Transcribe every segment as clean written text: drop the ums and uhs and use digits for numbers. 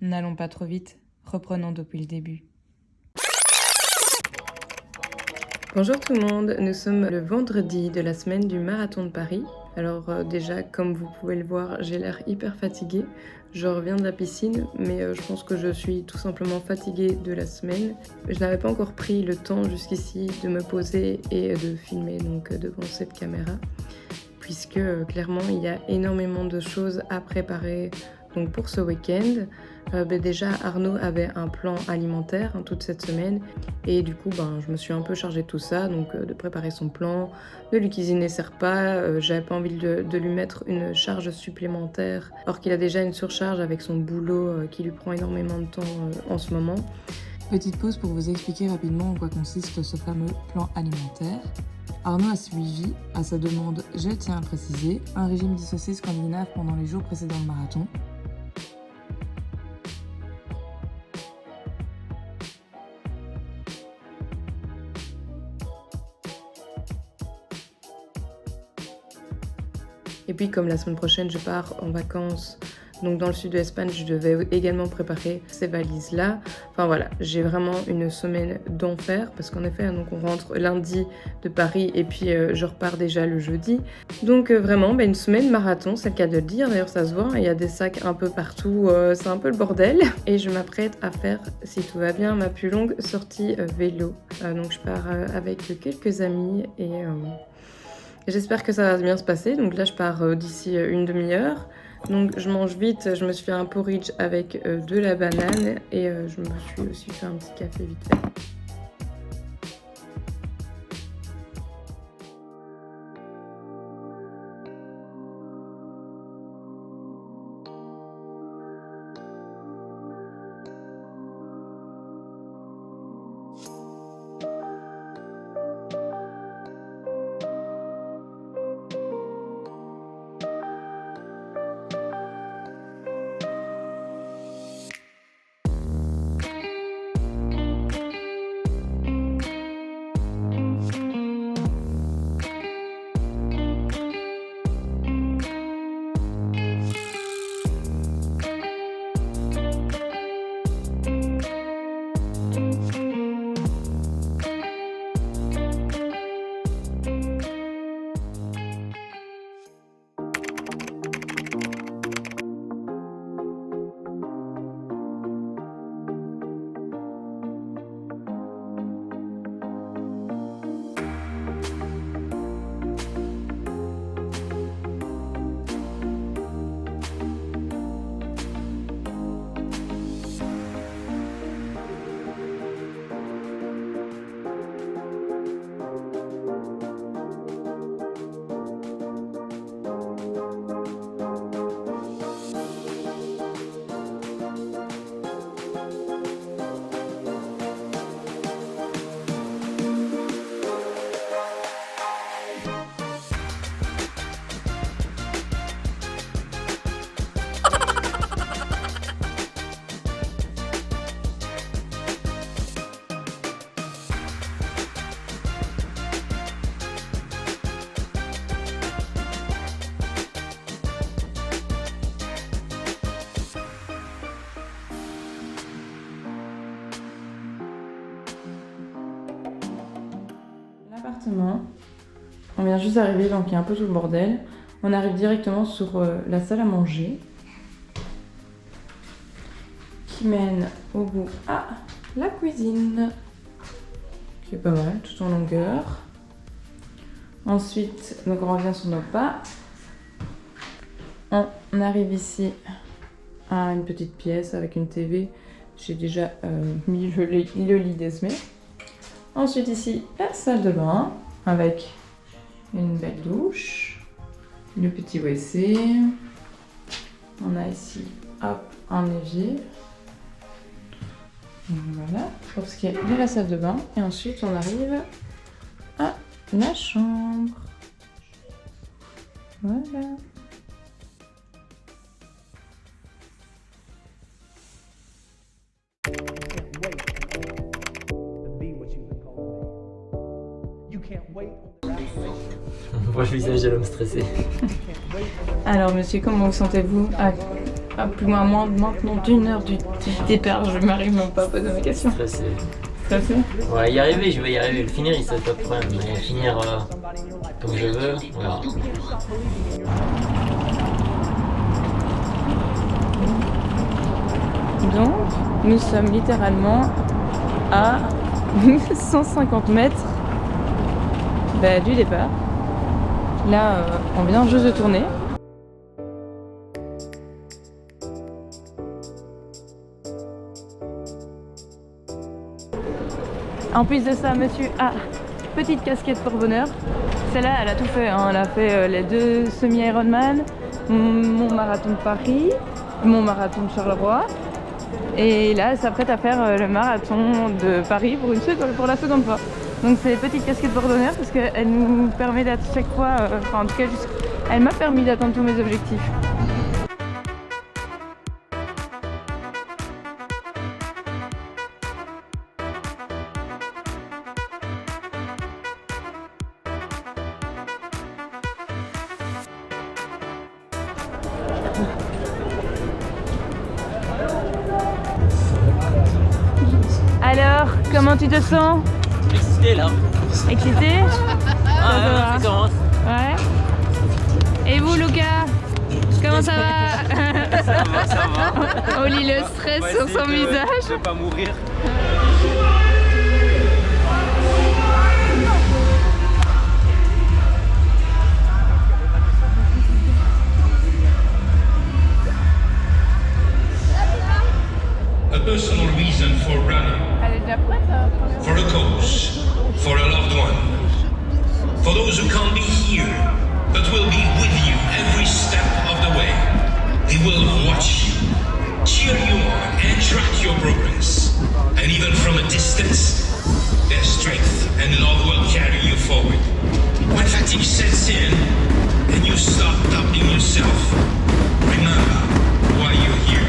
N'allons pas trop vite, reprenons depuis le début. Bonjour tout le monde, nous sommes le vendredi de la semaine du Marathon de Paris. Alors déjà, comme vous pouvez le voir, j'ai l'air hyper fatiguée. Je reviens de la piscine, mais je pense que je suis tout simplement fatiguée de la semaine. Je n'avais pas encore pris le temps jusqu'ici de me poser et de filmer donc devant cette caméra, puisque clairement il y a énormément de choses à préparer donc pour ce week-end. Déjà Arnaud avait un plan alimentaire toute cette semaine et du coup je me suis un peu chargée de tout ça, donc de préparer son plan, de lui cuisiner ses repas. J'avais pas envie de lui mettre une charge supplémentaire alors qu'il a déjà une surcharge avec son boulot qui lui prend énormément de temps en ce moment. Petite pause pour vous expliquer rapidement en quoi consiste ce fameux plan alimentaire. Arnaud a suivi, à sa demande, je tiens à le préciser, un régime dissocié scandinave pendant les jours précédents le marathon. Et puis comme la semaine prochaine je pars en vacances donc dans le sud de l'Espagne, je devais également préparer ces valises-là. Enfin voilà, j'ai vraiment une semaine d'enfer parce qu'en effet, donc on rentre lundi de Paris et puis je repars déjà le jeudi. Donc vraiment, une semaine marathon, c'est le cas de le dire. D'ailleurs, ça se voit, il y a des sacs un peu partout, c'est un peu le bordel. Et je m'apprête à faire, si tout va bien, ma plus longue sortie vélo. Donc je pars avec quelques amis et j'espère que ça va bien se passer. Donc là, je pars d'ici une demi-heure. Donc je mange vite, je me suis fait un porridge avec de la banane et je me suis aussi fait un petit café vite fait. L'appartement, on vient juste d'arriver donc il y a un peu tout le bordel. On arrive directement sur la salle à manger qui mène au bout à la cuisine qui est pas mal, tout en longueur. Ensuite, donc on revient sur nos pas. On arrive ici à une petite pièce avec une TV. J'ai déjà mis le lit d'Esmé. Ensuite ici, la salle de bain avec une belle douche, le petit WC. On a ici, hop, un évier. Voilà, pour ce qui est de la salle de bain. Et ensuite, on arrive à la chambre. Voilà. On voit le visage de l'homme stressé. Alors monsieur, comment vous sentez-vous à plus ou moins maintenant d'une heure du départ, je m'arrive même pas à poser mes questions. Stressé. Stressé? Ouais, y arriver, je vais y arriver. Le finir, c'est pas le problème. Mais finir comme je veux, voilà. Donc, nous sommes littéralement à 150 mètres du départ. Là, on vient juste de tourner. En plus de ça, monsieur a petite casquette pour bonheur. Celle-là, elle a tout fait, hein. Elle a fait les 2 semi-Ironman, mon marathon de Paris, mon marathon de Charleroi. Et là, elle s'apprête à faire le marathon de Paris pour la seconde fois. Donc c'est petite casquette pour bonheur parce qu'elle nous permet d'être chaque fois, en tout cas, elle m'a permis d'atteindre tous mes objectifs. Alors, comment tu te sens? Excité là. Excité? Ah, ça commence. Ouais. Et vous, Lucas? Comment ça va? Ça va. On lit le stress sur son visage. Je vais pas mourir. A personal reason for running, Elle est déjà prête? for a cause, for a loved one, for those who can't be here, but will be with you every step of the way. They will watch you, cheer you on, and track your progress. And even from a distance, their strength and love will carry you forward. When fatigue sets in and you start doubting yourself, remember why you're here.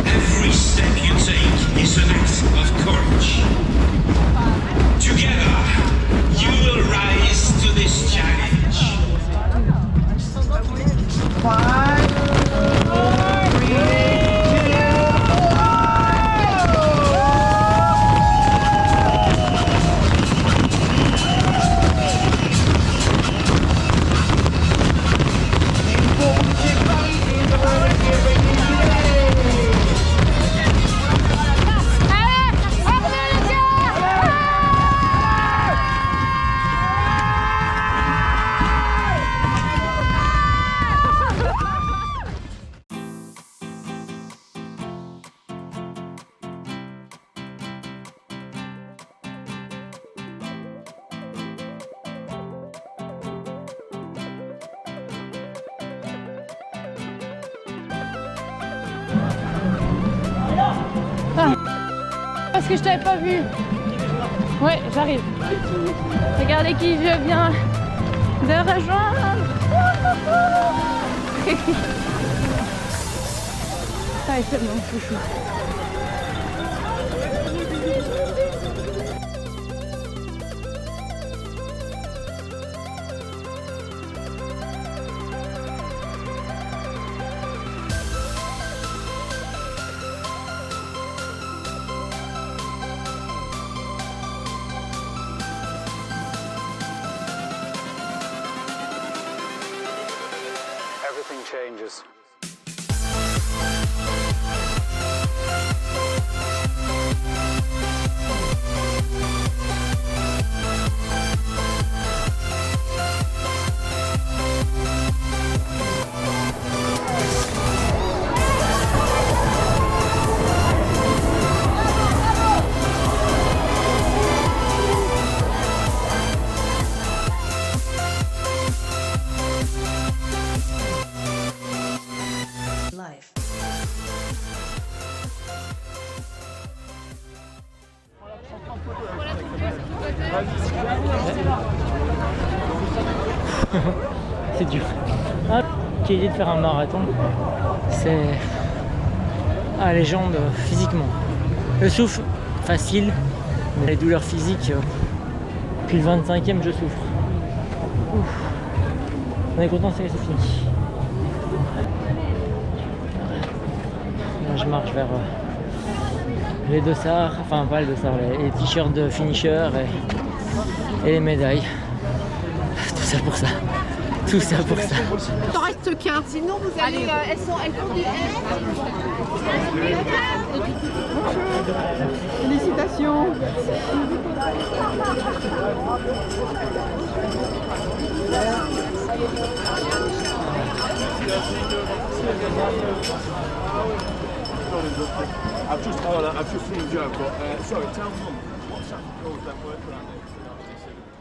Every step you take is an act of courage. Together, you will rise to this challenge. Parce que je t'avais pas vu. Ouais, j'arrive. Regardez qui je viens de rejoindre. Ah, il est tellement chouchou. Everything changes. Life. C'est dur. Qui a l'idée de faire un marathon, c'est les jambes physiquement. Le souffle, facile, mais les douleurs physiques, depuis le 25e, je souffre. Ouf. On est content, c'est fini. Là, je marche vers les dossards, enfin pas les dossards, les t-shirts de finisher et les médailles. Tout ça pour ça. Tout ça pour ça. Il en reste qu'un. Sinon, vous allez. Elles font du Félicitations. I've just seen Joe, but sorry, tell Mum what's that girl that work around there?